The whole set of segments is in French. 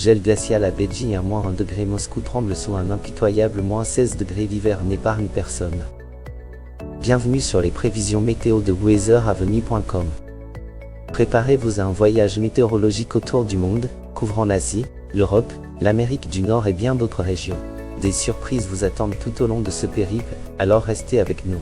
Gel glacial à Beijing à -1 degré. Moscou tremble sous un impitoyable -16 degrés. L'hiver n'épargne personne. Bienvenue sur les prévisions météo de weatheravenue.com. Préparez-vous à un voyage météorologique autour du monde, couvrant l'Asie, l'Europe, l'Amérique du Nord et bien d'autres régions. Des surprises vous attendent tout au long de ce périple, alors restez avec nous.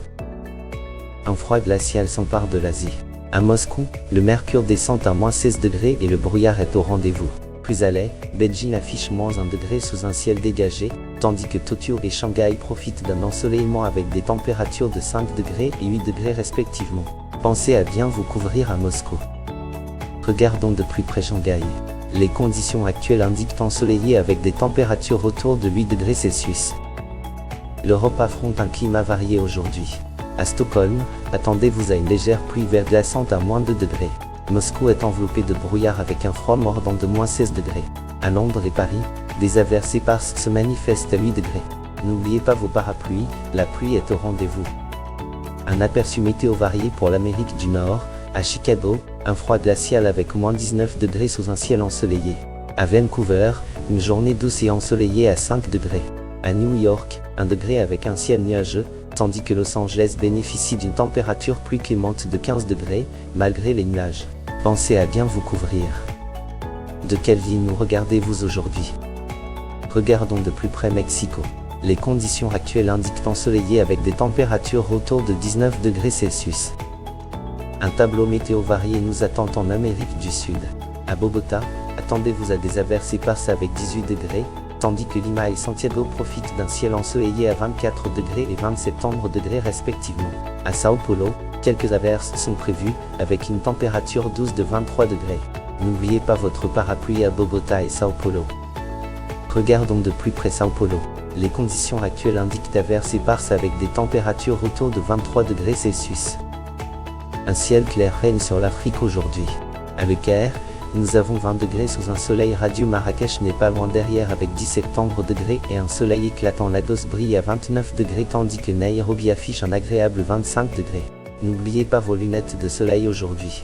Un froid glacial s'empare de l'Asie. À Moscou, le mercure descend à -16 degrés et le brouillard est au rendez-vous. Plus à l'est, Beijing affiche -1 degré sous un ciel dégagé, tandis que Tokyo et Shanghai profitent d'un ensoleillement avec des températures de 5 degrés et 8 degrés respectivement. Pensez à bien vous couvrir à Moscou. Regardons de plus près Shanghai. Les conditions actuelles indiquent ensoleillé avec des températures autour de 8 degrés Celsius. L'Europe affronte un climat varié aujourd'hui. À Stockholm, attendez-vous à une légère pluie verglaçante à -2 degrés. Moscou est enveloppé de brouillard avec un froid mordant de -16 degrés. À Londres et Paris, des averses éparses se manifestent à 8 degrés. N'oubliez pas vos parapluies, la pluie est au rendez-vous. Un aperçu météo varié pour l'Amérique du Nord. À Chicago, un froid glacial avec -19 degrés sous un ciel ensoleillé. À Vancouver, une journée douce et ensoleillée à 5 degrés. À New York, 1 degré avec un ciel nuageux, tandis que Los Angeles bénéficie d'une température plus clémente de 15 degrés, malgré les nuages. Pensez à bien vous couvrir. De quelle ville nous regardez-vous aujourd'hui? Regardons de plus près Mexico. Les conditions actuelles indiquent ensoleillé avec des températures autour de 19 degrés Celsius. Un tableau météo varié nous attend en Amérique du Sud. À Bogota, attendez-vous à des averses éparses avec 18 degrés, tandis que Lima et Santiago profitent d'un ciel ensoleillé à 24 degrés et 27 degrés respectivement. À Sao Paulo, quelques averses sont prévues, avec une température douce de 23 degrés. N'oubliez pas votre parapluie à Bogota et Sao Paulo. Regardons de plus près Sao Paulo. Les conditions actuelles indiquent averses éparses avec des températures autour de 23 degrés Celsius. Un ciel clair règne sur l'Afrique aujourd'hui. À Le Caire, nous avons 20 degrés sous un soleil radieux. Marrakech n'est pas loin derrière avec 17 degrés et un soleil éclatant. Lagos brille à 29 degrés tandis que Nairobi affiche un agréable 25 degrés. N'oubliez pas vos lunettes de soleil aujourd'hui.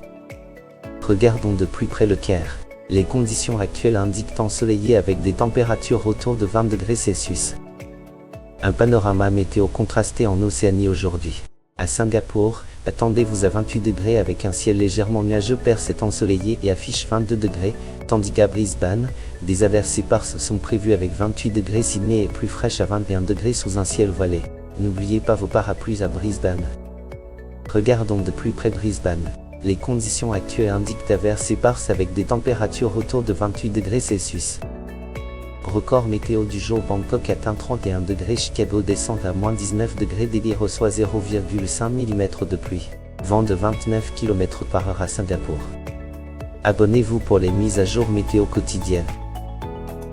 Regardons de plus près Le Caire. Les conditions actuelles indiquent ensoleillé avec des températures autour de 20 degrés Celsius. Un panorama météo contrasté en Océanie aujourd'hui. À Singapour, attendez-vous à 28 degrés avec un ciel légèrement nuageux. Perth est ensoleillé et affiche 22 degrés, tandis qu'à Brisbane, des averses éparses sont prévues avec 28 degrés. Sydney est plus fraîche à 21 degrés sous un ciel voilé. N'oubliez pas vos parapluies à Brisbane. Regardons de plus près Brisbane. Les conditions actuelles indiquent averses éparses avec des températures autour de 28 degrés Celsius. Record météo du jour. Bangkok atteint 31 degrés. Chicago descend à -19 degrés. Delhi reçoit 0,5 mm de pluie. Vent de 29 km/h à Singapour. Abonnez-vous pour les mises à jour météo quotidiennes.